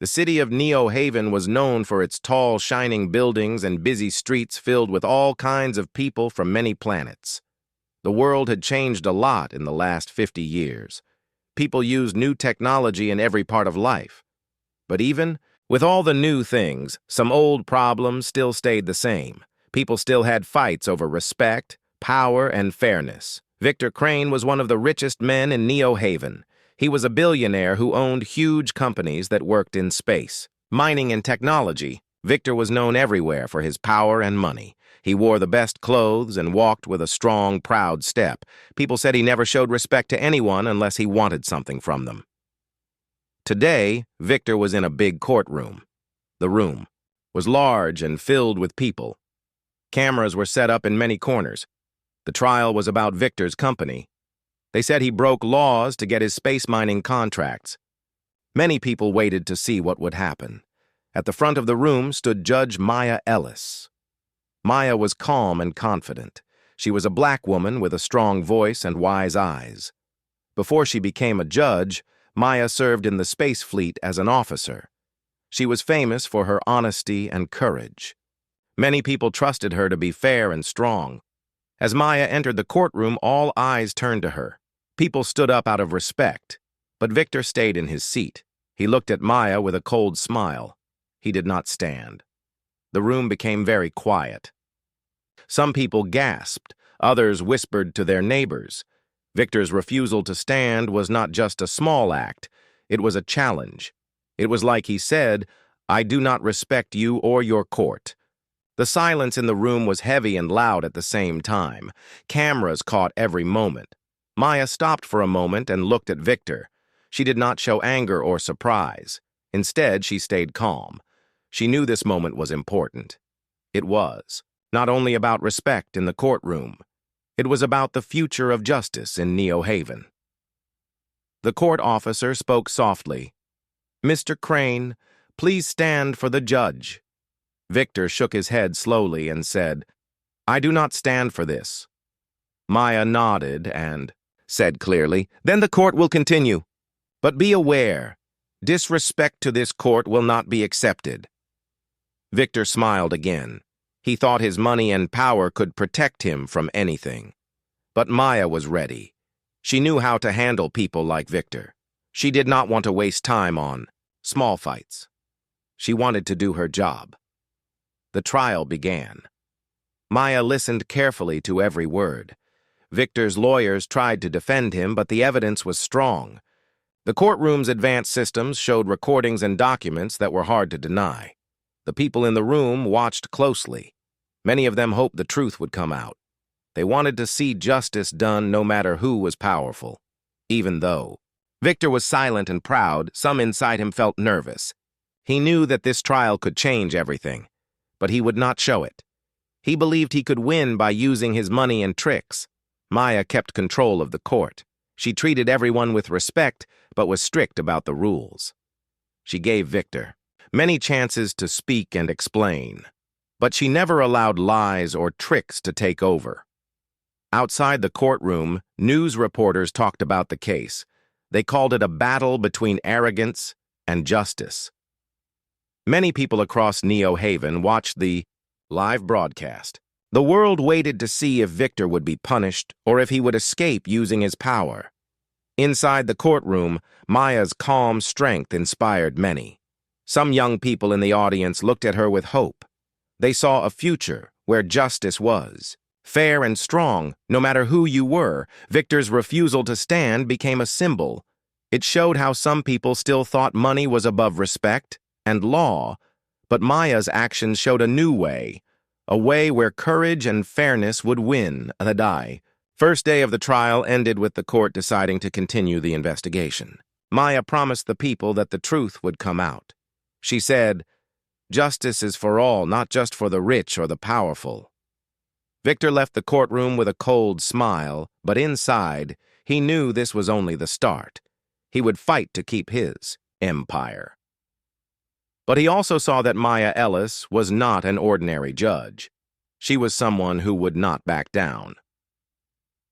The city of Neo Haven was known for its tall, shining buildings and busy streets filled with all kinds of people from many planets. The world had changed a lot in the last 50 years. People used new technology in every part of life. But even with all the new things, some old problems still stayed the same. People still had fights over respect, power, and fairness. Victor Crane was one of the richest men in Neo Haven. He was a billionaire who owned huge companies that worked in space. Mining and technology, Victor was known everywhere for his power and money. He wore the best clothes and walked with a strong, proud step. People said he never showed respect to anyone unless he wanted something from them. Today, Victor was in a big courtroom. The room was large and filled with people. Cameras were set up in many corners. The trial was about Victor's company. They said he broke laws to get his space mining contracts. Many people waited to see what would happen. At the front of the room stood Judge Maya Ellis. Maya was calm and confident. She was a black woman with a strong voice and wise eyes. Before she became a judge, Maya served in the space fleet as an officer. She was famous for her honesty and courage. Many people trusted her to be fair and strong. As Maya entered the courtroom, all eyes turned to her. People stood up out of respect, but Victor stayed in his seat. He looked at Maya with a cold smile. He did not stand. The room became very quiet. Some people gasped. Others whispered to their neighbors. Victor's refusal to stand was not just a small act. It was a challenge. It was like he said, "I do not respect you or your court." The silence in the room was heavy and loud at the same time. Cameras caught every moment. Maya stopped for a moment and looked at Victor. She did not show anger or surprise. Instead, she stayed calm. She knew this moment was important. It was not only about respect in the courtroom. It was about the future of justice in Neo Haven. The court officer spoke softly. "Mr. Crane, please stand for the judge." Victor shook his head slowly and said, "I do not stand for this." Maya nodded and said clearly, "Then the court will continue. But be aware, disrespect to this court will not be accepted." Victor smiled again. He thought his money and power could protect him from anything. But Maya was ready. She knew how to handle people like Victor. She did not want to waste time on small fights. She wanted to do her job. The trial began. Maya listened carefully to every word. Victor's lawyers tried to defend him, but the evidence was strong. The courtroom's advanced systems showed recordings and documents that were hard to deny. The people in the room watched closely. Many of them hoped the truth would come out. They wanted to see justice done no matter who was powerful. Even though Victor was silent and proud, some inside him felt nervous. He knew that this trial could change everything, but he would not show it. He believed he could win by using his money and tricks. Maya kept control of the court. She treated everyone with respect, but was strict about the rules. She gave Victor many chances to speak and explain, but she never allowed lies or tricks to take over. Outside the courtroom, news reporters talked about the case. They called it a battle between arrogance and justice. Many people across Neo Haven watched the live broadcast. The world waited to see if Victor would be punished or if he would escape using his power. Inside the courtroom, Maya's calm strength inspired many. Some young people in the audience looked at her with hope. They saw a future where justice was fair and strong, no matter who you were. Victor's refusal to stand became a symbol. It showed how some people still thought money was above respect and law, but Maya's actions showed a new way, a way where courage and fairness would win the day. First day of the trial ended with the court deciding to continue the investigation. Maya promised the people that the truth would come out. She said, "Justice is for all, not just for the rich or the powerful." Victor left the courtroom with a cold smile, but inside, he knew this was only the start. He would fight to keep his empire. But he also saw that Maya Ellis was not an ordinary judge. She was someone who would not back down.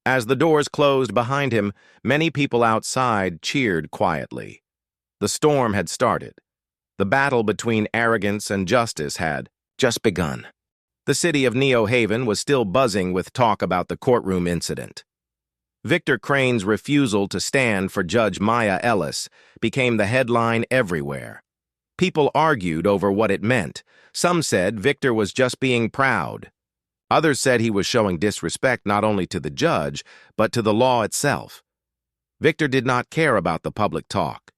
As the doors closed behind him, many people outside cheered quietly. The storm had started. The battle between arrogance and justice had just begun. The city of Neo Haven was still buzzing with talk about the courtroom incident. Victor Crane's refusal to stand for Judge Maya Ellis became the headline everywhere. People argued over what it meant. Some said Victor was just being proud. Others said he was showing disrespect not only to the judge, but to the law itself. Victor did not care about the public talk.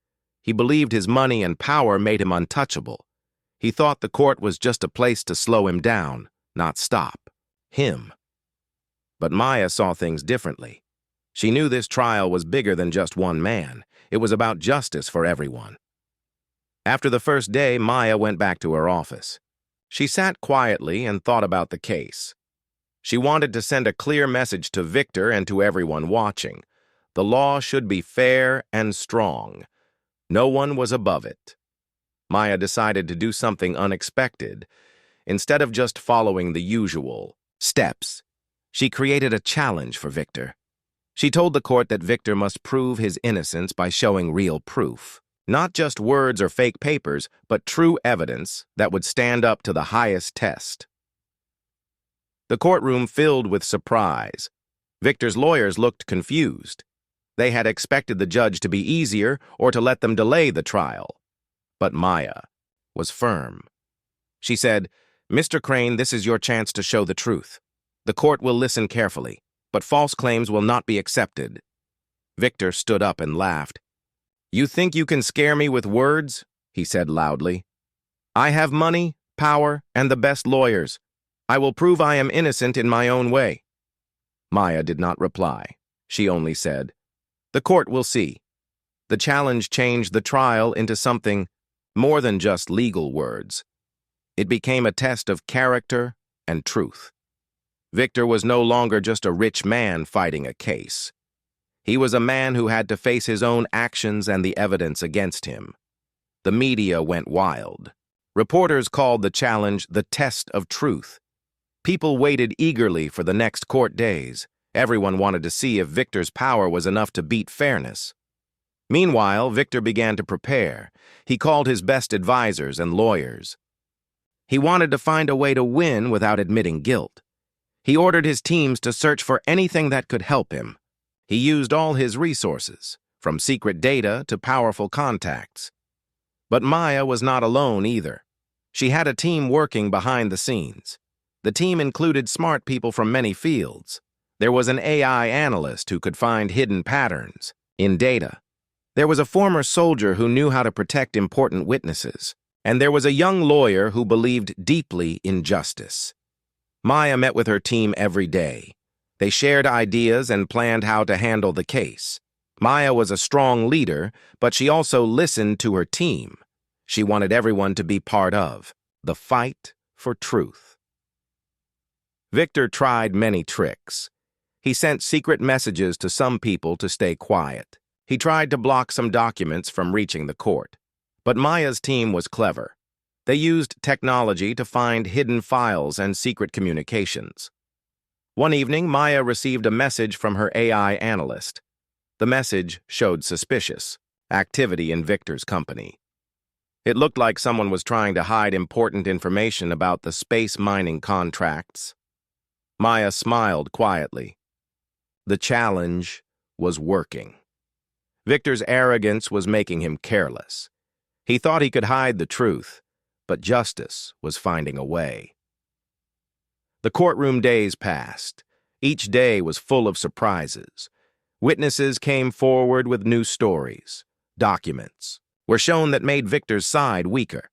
He believed his money and power made him untouchable. He thought the court was just a place to slow him down, not stop him. But Maya saw things differently. She knew this trial was bigger than just one man. It was about justice for everyone. After the first day, Maya went back to her office. She sat quietly and thought about the case. She wanted to send a clear message to Victor and to everyone watching. The law should be fair and strong. No one was above it. Maya decided to do something unexpected. Instead of just following the usual steps, she created a challenge for Victor. She told the court that Victor must prove his innocence by showing real proof. Not just words or fake papers, but true evidence that would stand up to the highest test. The courtroom filled with surprise. Victor's lawyers looked confused. They had expected the judge to be easier or to let them delay the trial. But Maya was firm. She said, "Mr. Crane, this is your chance to show the truth. The court will listen carefully, but false claims will not be accepted." Victor stood up and laughed. "You think you can scare me with words?" he said loudly. "I have money, power, and the best lawyers. I will prove I am innocent in my own way." Maya did not reply. She only said, "The court will see." The challenge changed the trial into something more than just legal words. It became a test of character and truth. Victor was no longer just a rich man fighting a case. He was a man who had to face his own actions and the evidence against him. The media went wild. Reporters called the challenge the test of truth. People waited eagerly for the next court days. Everyone wanted to see if Victor's power was enough to beat fairness. Meanwhile, Victor began to prepare. He called his best advisors and lawyers. He wanted to find a way to win without admitting guilt. He ordered his teams to search for anything that could help him. He used all his resources, from secret data to powerful contacts. But Maya was not alone either. She had a team working behind the scenes. The team included smart people from many fields. There was an AI analyst who could find hidden patterns in data. There was a former soldier who knew how to protect important witnesses. And there was a young lawyer who believed deeply in justice. Maya met with her team every day. They shared ideas and planned how to handle the case. Maya was a strong leader, but she also listened to her team. She wanted everyone to be part of the fight for truth. Victor tried many tricks. He sent secret messages to some people to stay quiet. He tried to block some documents from reaching the court. But Maya's team was clever. They used technology to find hidden files and secret communications. One evening, Maya received a message from her AI analyst. The message showed suspicious activity in Victor's company. It looked like someone was trying to hide important information about the space mining contracts. Maya smiled quietly. The challenge was working. Victor's arrogance was making him careless. He thought he could hide the truth, but justice was finding a way. The courtroom days passed. Each day was full of surprises. Witnesses came forward with new stories. Documents were shown that made Victor's side weaker.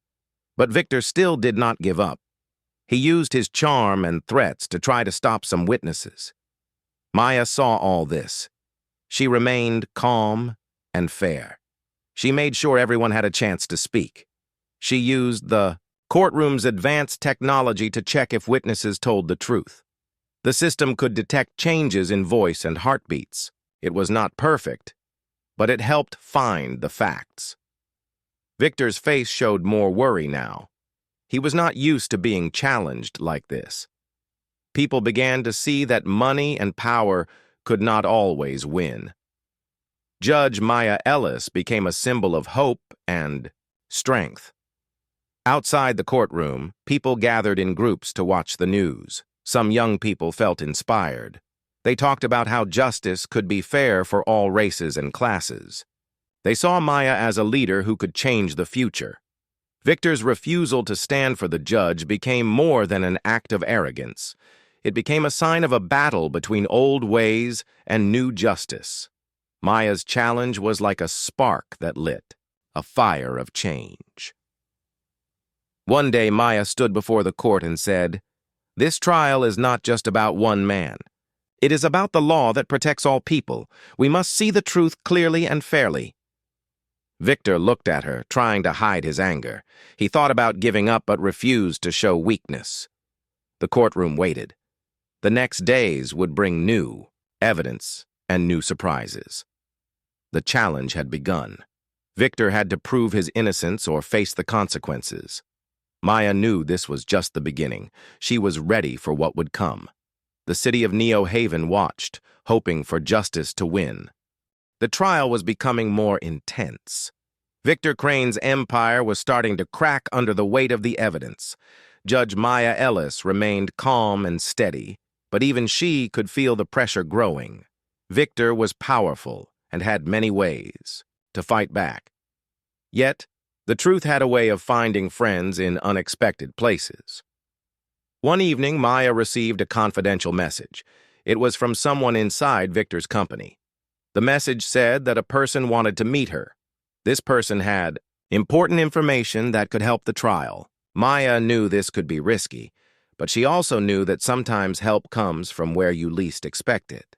But Victor still did not give up. He used his charm and threats to try to stop some witnesses. Maya saw all this. She remained calm and fair. She made sure everyone had a chance to speak. She used the courtroom's advanced technology to check if witnesses told the truth. The system could detect changes in voice and heartbeats. It was not perfect, but it helped find the facts. Victor's face showed more worry now. He was not used to being challenged like this. People began to see that money and power could not always win. Judge Maya Ellis became a symbol of hope and strength. Outside the courtroom, people gathered in groups to watch the news. Some young people felt inspired. They talked about how justice could be fair for all races and classes. They saw Maya as a leader who could change the future. Victor's refusal to stand for the judge became more than an act of arrogance. It became a sign of a battle between old ways and new justice. Maya's challenge was like a spark that lit a fire of change. One day, Maya stood before the court and said, "This trial is not just about one man. It is about the law that protects all people. We must see the truth clearly and fairly." Victor looked at her, trying to hide his anger. He thought about giving up but refused to show weakness. The courtroom waited. The next days would bring new evidence and new surprises. The challenge had begun. Victor had to prove his innocence or face the consequences. Maya knew this was just the beginning. She was ready for what would come. The city of Neo Haven watched, hoping for justice to win. The trial was becoming more intense. Victor Crane's empire was starting to crack under the weight of the evidence. Judge Maya Ellis remained calm and steady, but even she could feel the pressure growing. Victor was powerful and had many ways to fight back. Yet, the truth had a way of finding friends in unexpected places. One evening, Maya received a confidential message. It was from someone inside Victor's company. The message said that a person wanted to meet her. This person had important information that could help the trial. Maya knew this could be risky, but she also knew that sometimes help comes from where you least expect it.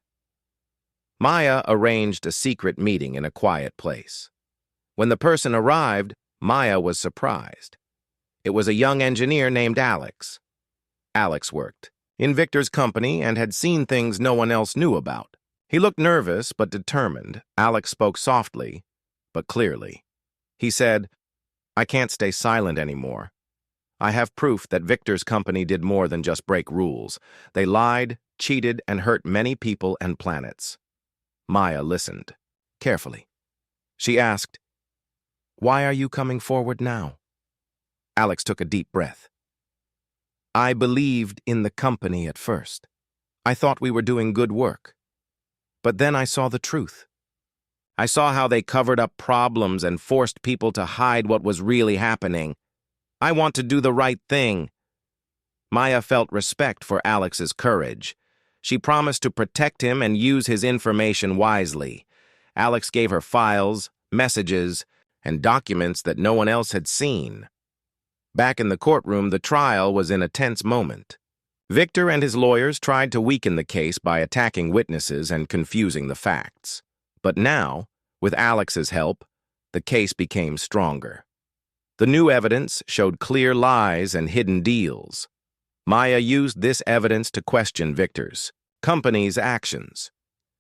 Maya arranged a secret meeting in a quiet place. When the person arrived, Maya was surprised. It was a young engineer named Alex. Alex worked in Victor's company and had seen things no one else knew about. He looked nervous but determined. Alex spoke softly but clearly. He said, "I can't stay silent anymore. I have proof that Victor's company did more than just break rules. They lied, cheated, and hurt many people and planets." Maya listened carefully. She asked, "Why are you coming forward now?" Alex took a deep breath. "I believed in the company at first. I thought we were doing good work. But then I saw the truth. I saw how they covered up problems and forced people to hide what was really happening. I want to do the right thing." Maya felt respect for Alex's courage. She promised to protect him and use his information wisely. Alex gave her files, messages, and documents that no one else had seen. Back in the courtroom, the trial was in a tense moment. Victor and his lawyers tried to weaken the case by attacking witnesses and confusing the facts. But now, with Alex's help, the case became stronger. The new evidence showed clear lies and hidden deals. Maya used this evidence to question Victor's company's actions.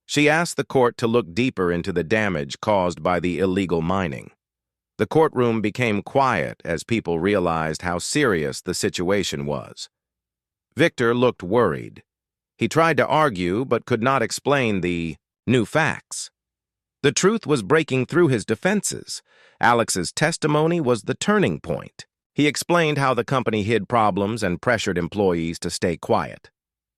She asked the court to look deeper into the damage caused by the illegal mining. The courtroom became quiet as people realized how serious the situation was. Victor looked worried. He tried to argue but could not explain the new facts. The truth was breaking through his defenses. Alex's testimony was the turning point. He explained how the company hid problems and pressured employees to stay quiet.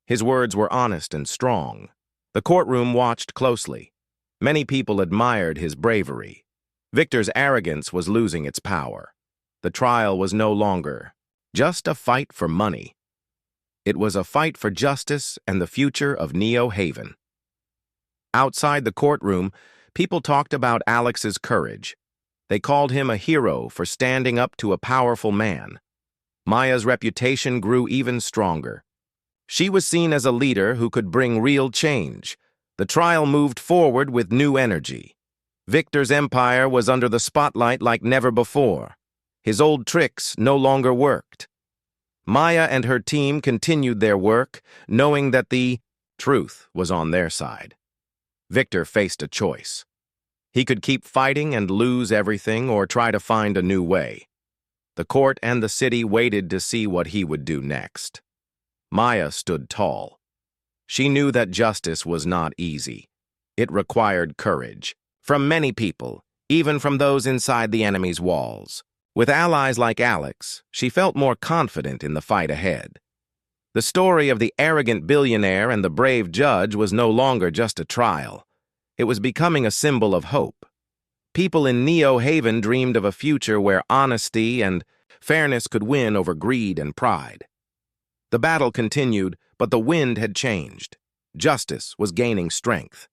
His words were honest and strong. The courtroom watched closely. Many people admired his bravery. Victor's arrogance was losing its power. The trial was no longer just a fight for money. It was a fight for justice and the future of Neo Haven. Outside the courtroom, people talked about Alex's courage. They called him a hero for standing up to a powerful man. Maya's reputation grew even stronger. She was seen as a leader who could bring real change. The trial moved forward with new energy. Victor's empire was under the spotlight like never before. His old tricks no longer worked. Maya and her team continued their work, knowing that the truth was on their side. Victor faced a choice. He could keep fighting and lose everything or try to find a new way. The court and the city waited to see what he would do next. Maya stood tall. She knew that justice was not easy. It required courage. From many people, even from those inside the enemy's walls. With allies like Alex, she felt more confident in the fight ahead. The story of the arrogant billionaire and the brave judge was no longer just a trial. It was becoming a symbol of hope. People in Neo Haven dreamed of a future where honesty and fairness could win over greed and pride. The battle continued, but the wind had changed. Justice was gaining strength.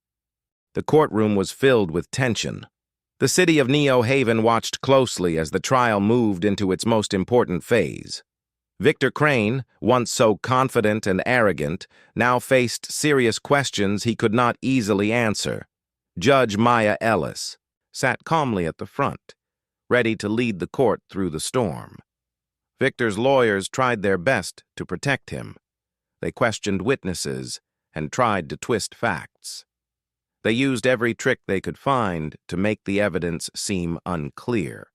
The courtroom was filled with tension. The city of Neo Haven watched closely as the trial moved into its most important phase. Victor Crane, once so confident and arrogant, now faced serious questions he could not easily answer. Judge Maya Ellis sat calmly at the front, ready to lead the court through the storm. Victor's lawyers tried their best to protect him. They questioned witnesses and tried to twist facts. They used every trick they could find to make the evidence seem unclear.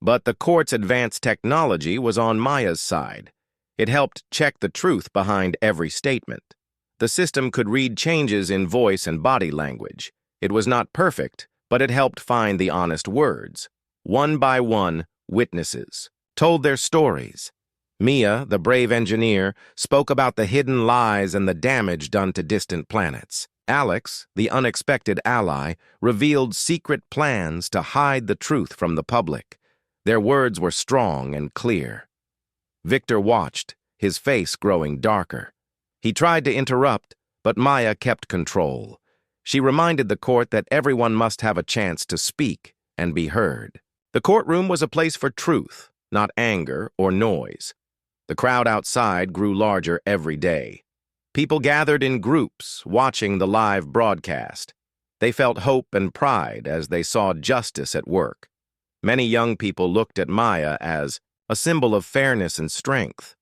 But the court's advanced technology was on Maya's side. It helped check the truth behind every statement. The system could read changes in voice and body language. It was not perfect, but it helped find the honest words. One by one, witnesses told their stories. Mia, the brave engineer, spoke about the hidden lies and the damage done to distant planets. Alex, the unexpected ally, revealed secret plans to hide the truth from the public. Their words were strong and clear. Victor watched, his face growing darker. He tried to interrupt, but Maya kept control. She reminded the court that everyone must have a chance to speak and be heard. The courtroom was a place for truth, not anger or noise. The crowd outside grew larger every day. People gathered in groups, watching the live broadcast. They felt hope and pride as they saw justice at work. Many young people looked at Maya as a symbol of fairness and strength.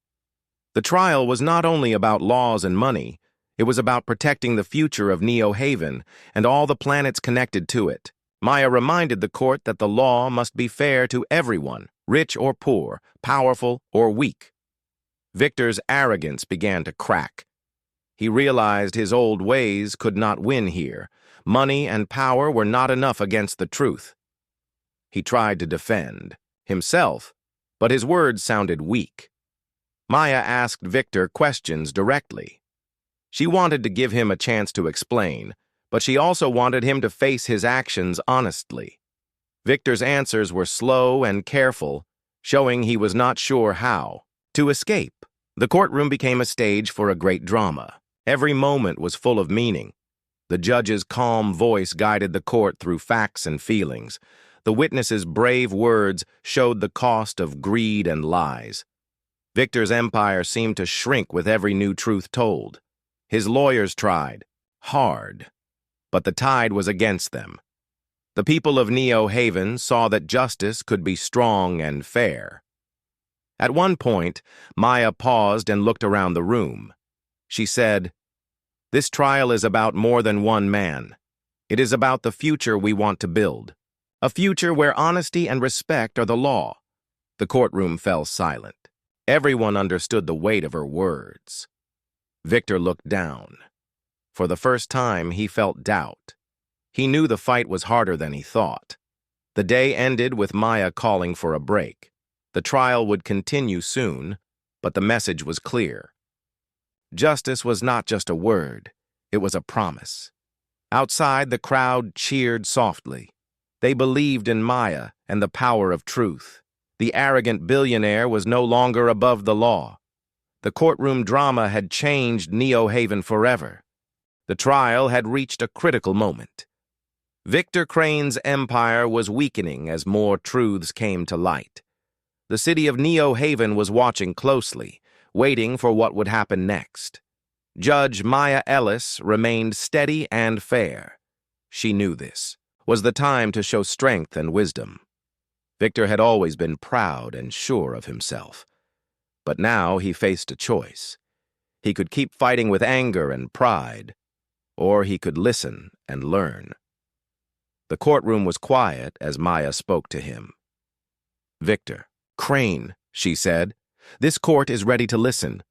The trial was not only about laws and money, it was about protecting the future of Neo Haven and all the planets connected to it. Maya reminded the court that the law must be fair to everyone, rich or poor, powerful or weak. Victor's arrogance began to crack. He realized his old ways could not win here. Money and power were not enough against the truth. He tried to defend himself, but his words sounded weak. Maya asked Victor questions directly. She wanted to give him a chance to explain, but she also wanted him to face his actions honestly. Victor's answers were slow and careful, showing he was not sure how to escape. The courtroom became a stage for a great drama. Every moment was full of meaning. The judge's calm voice guided the court through facts and feelings. The witnesses' brave words showed the cost of greed and lies. Victor's empire seemed to shrink with every new truth told. His lawyers tried hard, but the tide was against them. The people of Neo Haven saw that justice could be strong and fair. At one point, Maya paused and looked around the room. She said, "This trial is about more than one man. It is about the future we want to build. A future where honesty and respect are the law." The courtroom fell silent. Everyone understood the weight of her words. Victor looked down. For the first time, he felt doubt. He knew the fight was harder than he thought. The day ended with Maya calling for a break. The trial would continue soon, but the message was clear. Justice was not just a word, it was a promise. Outside, the crowd cheered softly. They believed in Maya and the power of truth. The arrogant billionaire was no longer above the law. The courtroom drama had changed Neo Haven forever. The trial had reached a critical moment. Victor Crane's empire was weakening as more truths came to light. The city of Neo Haven was watching closely, waiting for what would happen next. Judge Maya Ellis remained steady and fair. She knew this was the time to show strength and wisdom. Victor had always been proud and sure of himself. But now he faced a choice. He could keep fighting with anger and pride, or he could listen and learn. The courtroom was quiet as Maya spoke to him. "Victor Crane," she said, "this court is ready to listen.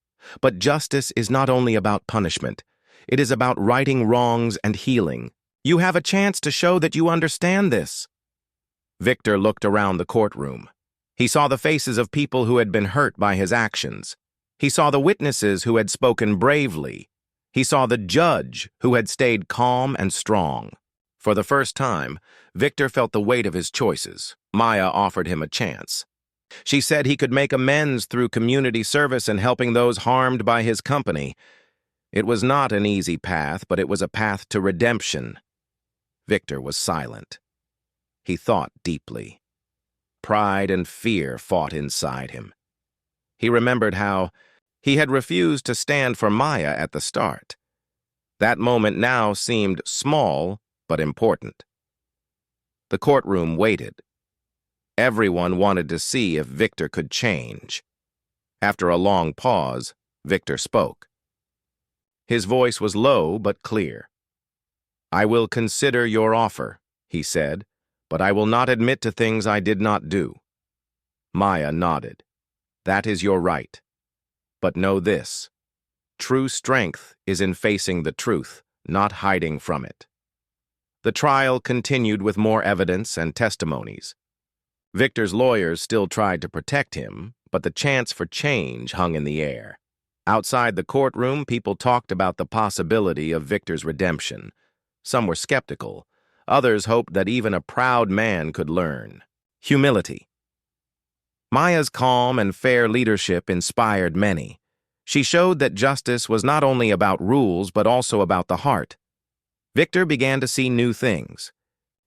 But justice is not only about punishment. It is about righting wrongs and healing. You have a chance to show that you understand this." Victor looked around the courtroom. He saw the faces of people who had been hurt by his actions. He saw the witnesses who had spoken bravely. He saw the judge who had stayed calm and strong. For the first time, Victor felt the weight of his choices. Maya offered him a chance. She said he could make amends through community service and helping those harmed by his company. It was not an easy path, but it was a path to redemption. Victor was silent. He thought deeply. Pride and fear fought inside him. He remembered how he had refused to stand for Maya at the start. That moment now seemed small but important. The courtroom waited. Everyone wanted to see if Victor could change. After a long pause, Victor spoke. His voice was low but clear. "I will consider your offer," he said, "but I will not admit to things I did not do." Maya nodded. "That is your right. But know this. True strength is in facing the truth, not hiding from it." The trial continued with more evidence and testimonies. Victor's lawyers still tried to protect him, but the chance for change hung in the air. Outside the courtroom, people talked about the possibility of Victor's redemption. Some were skeptical. Others hoped that even a proud man could learn. Humility. Maya's calm and fair leadership inspired many. She showed that justice was not only about rules, but also about the heart. Victor began to see new things.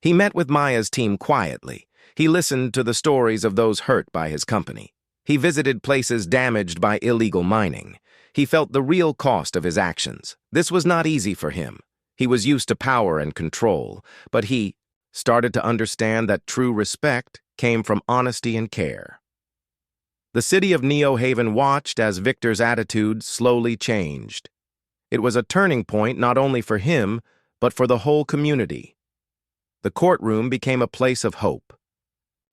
He met with Maya's team quietly. He listened to the stories of those hurt by his company. He visited places damaged by illegal mining. He felt the real cost of his actions. This was not easy for him. He was used to power and control, but he started to understand that true respect came from honesty and care. The city of Neo Haven watched as Victor's attitude slowly changed. It was a turning point not only for him, but for the whole community. The courtroom became a place of hope.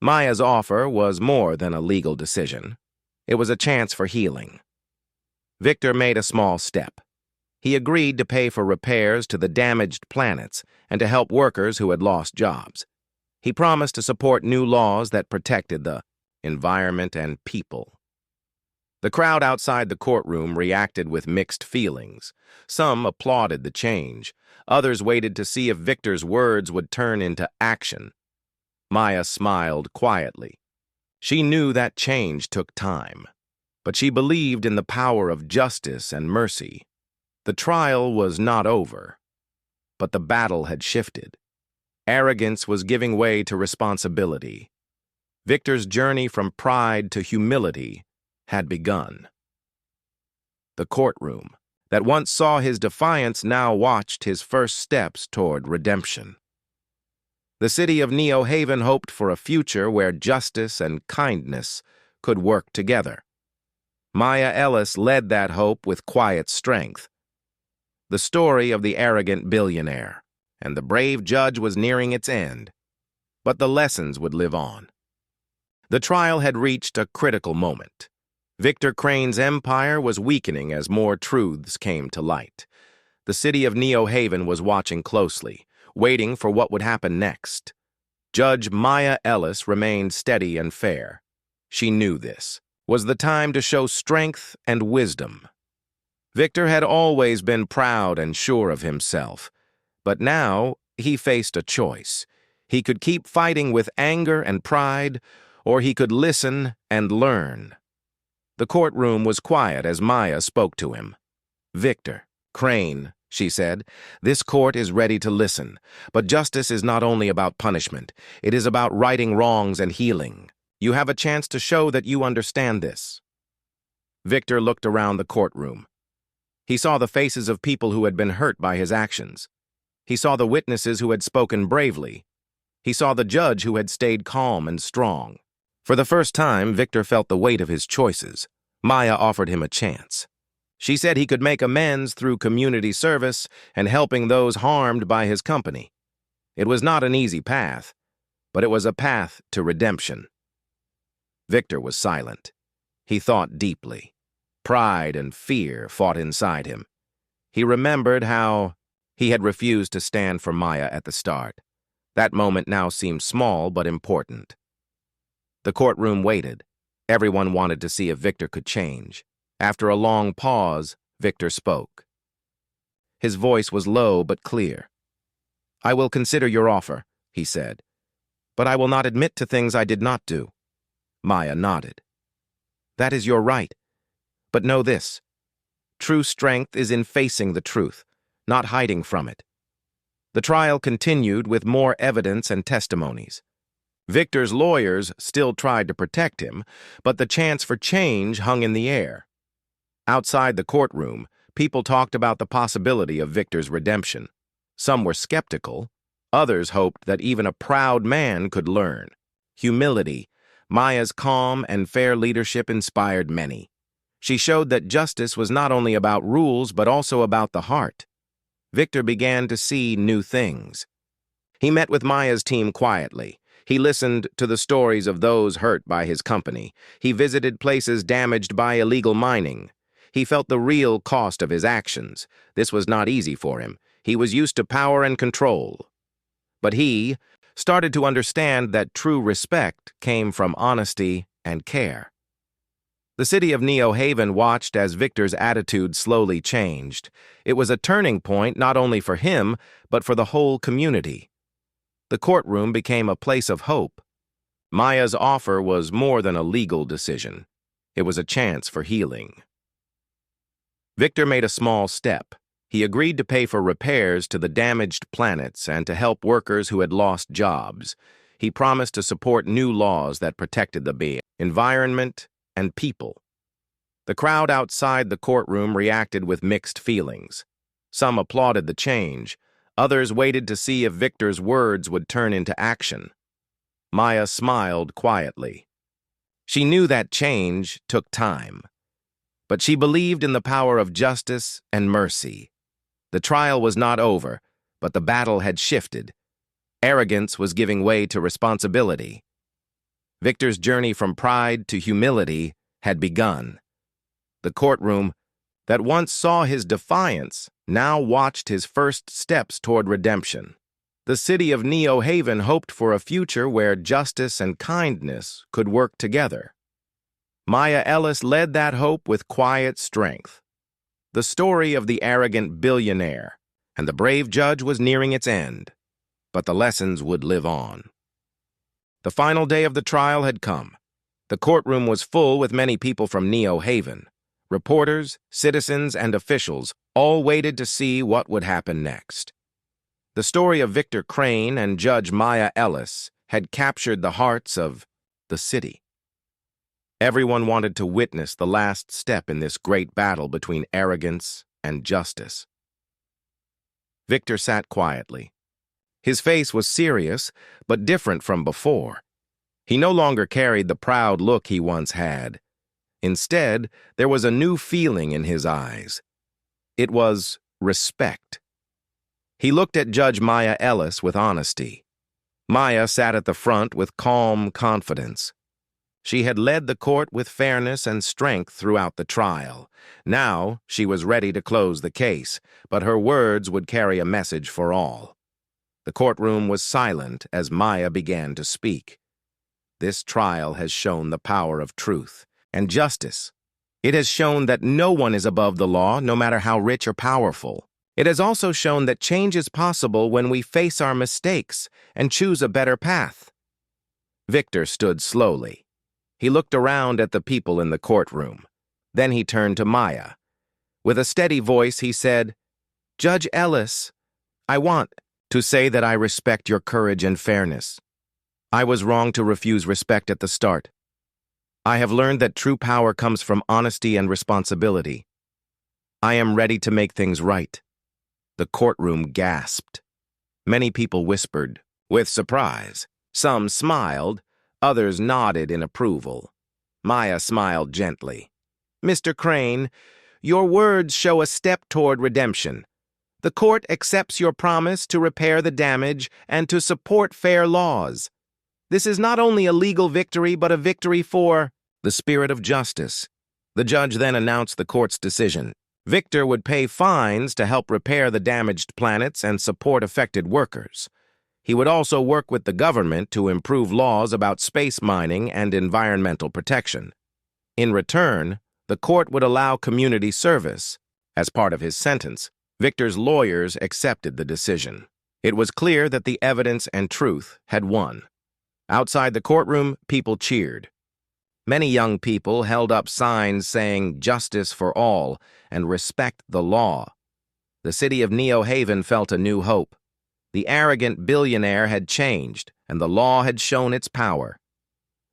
Maya's offer was more than a legal decision. It was a chance for healing. Victor made a small step. He agreed to pay for repairs to the damaged planets and to help workers who had lost jobs. He promised to support new laws that protected the environment and people. The crowd outside the courtroom reacted with mixed feelings. Some applauded the change. Others waited to see if Victor's words would turn into action. Maya smiled quietly. She knew that change took time, but she believed in the power of justice and mercy. The trial was not over, but the battle had shifted. Arrogance was giving way to responsibility. Victor's journey from pride to humility had begun. The courtroom, that once saw his defiance, now watched his first steps toward redemption. The city of Neo Haven hoped for a future where justice and kindness could work together. Maya Ellis led that hope with quiet strength. The story of the arrogant billionaire and the brave judge was nearing its end, but the lessons would live on. The trial had reached a critical moment. Victor Crane's empire was weakening as more truths came to light. The city of Neo Haven was watching closely, waiting for what would happen next. Judge Maya Ellis remained steady and fair. She knew this was the time to show strength and wisdom. Victor had always been proud and sure of himself, but now he faced a choice. He could keep fighting with anger and pride, or he could listen and learn. The courtroom was quiet as Maya spoke to him. "Victor Crane," she said, "this court is ready to listen, but justice is not only about punishment. It is about righting wrongs and healing. You have a chance to show that you understand this." Victor looked around the courtroom. He saw the faces of people who had been hurt by his actions. He saw the witnesses who had spoken bravely. He saw the judge who had stayed calm and strong. For the first time, Victor felt the weight of his choices. Maya offered him a chance. She said he could make amends through community service and helping those harmed by his company. It was not an easy path, but it was a path to redemption. Victor was silent. He thought deeply. Pride and fear fought inside him. He remembered how he had refused to stand for Maya at the start. That moment now seemed small but important. The courtroom waited. Everyone wanted to see if Victor could change. After a long pause, Victor spoke. His voice was low but clear. "I will consider your offer," he said, "but I will not admit to things I did not do." Maya nodded. "That is your right. But know this. True strength is in facing the truth, not hiding from it." The trial continued with more evidence and testimonies. Victor's lawyers still tried to protect him, but the chance for change hung in the air. Outside the courtroom, people talked about the possibility of Victor's redemption. Some were skeptical. Others hoped that even a proud man could learn. Humility, Maya's calm and fair leadership inspired many. She showed that justice was not only about rules but also about the heart. Victor began to see new things. He met with Maya's team quietly. He listened to the stories of those hurt by his company. He visited places damaged by illegal mining. He felt the real cost of his actions. This was not easy for him. He was used to power and control. But he started to understand that true respect came from honesty and care. The city of Neo Haven watched as Victor's attitude slowly changed. It was a turning point not only for him, but for the whole community. The courtroom became a place of hope. Maya's offer was more than a legal decision. It was a chance for healing. Victor made a small step. He agreed to pay for repairs to the damaged planets and to help workers who had lost jobs. He promised to support new laws that protected the environment and people. The crowd outside the courtroom reacted with mixed feelings. Some applauded the change. Others waited to see if Victor's words would turn into action. Maya smiled quietly. She knew that change took time. But she believed in the power of justice and mercy. The trial was not over, but the battle had shifted. Arrogance was giving way to responsibility. Victor's journey from pride to humility had begun. The courtroom that once saw his defiance now watched his first steps toward redemption. The city of Neo Haven hoped for a future where justice and kindness could work together. Maya Ellis led that hope with quiet strength. The story of the arrogant billionaire and the brave judge was nearing its end, but the lessons would live on. The final day of the trial had come. The courtroom was full with many people from Neo Haven. Reporters, citizens, and officials all waited to see what would happen next. The story of Victor Crane and Judge Maya Ellis had captured the hearts of the city. Everyone wanted to witness the last step in this great battle between arrogance and justice. Victor sat quietly. His face was serious, but different from before. He no longer carried the proud look he once had. Instead, there was a new feeling in his eyes. It was respect. He looked at Judge Maya Ellis with honesty. Maya sat at the front with calm confidence. She had led the court with fairness and strength throughout the trial. Now, she was ready to close the case, but her words would carry a message for all. The courtroom was silent as Maya began to speak. This trial has shown the power of truth and justice. It has shown that no one is above the law, no matter how rich or powerful. It has also shown that change is possible when we face our mistakes and choose a better path. Victor stood slowly. He looked around at the people in the courtroom. Then he turned to Maya. With a steady voice, he said, "Judge Ellis, I want to say that I respect your courage and fairness. I was wrong to refuse respect at the start. I have learned that true power comes from honesty and responsibility. I am ready to make things right." The courtroom gasped. Many people whispered, with surprise. Some smiled, others nodded in approval. Maya smiled gently. "Mr. Crane, your words show a step toward redemption. The court accepts your promise to repair the damage and to support fair laws. This is not only a legal victory, but a victory for the spirit of justice." The judge then announced the court's decision. Victor would pay fines to help repair the damaged planets and support affected workers. He would also work with the government to improve laws about space mining and environmental protection. In return, the court would allow community service. As part of his sentence, Victor's lawyers accepted the decision. It was clear that the evidence and truth had won. Outside the courtroom, people cheered. Many young people held up signs saying "Justice for all" and "Respect the law." The city of Neo Haven felt a new hope. The arrogant billionaire had changed, and the law had shown its power.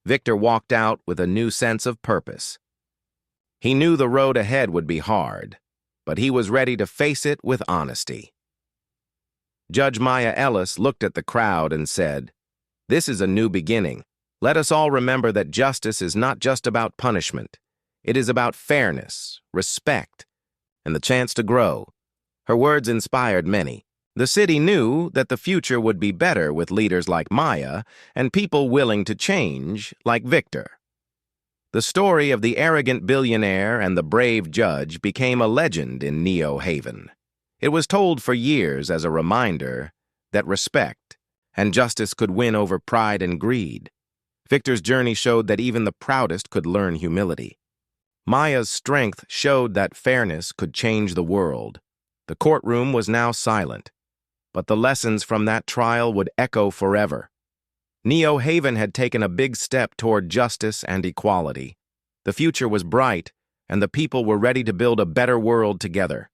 Victor walked out with a new sense of purpose. He knew the road ahead would be hard, but he was ready to face it with honesty. Judge Maya Ellis looked at the crowd and said, "This is a new beginning. Let us all remember that justice is not just about punishment. It is about fairness, respect, and the chance to grow." Her words inspired many. The city knew that the future would be better with leaders like Maya and people willing to change like Victor. The story of the arrogant billionaire and the brave judge became a legend in Neo Haven. It was told for years as a reminder that respect and justice could win over pride and greed. Victor's journey showed that even the proudest could learn humility. Maya's strength showed that fairness could change the world. The courtroom was now silent, but the lessons from that trial would echo forever. Neo Haven had taken a big step toward justice and equality. The future was bright, and the people were ready to build a better world together.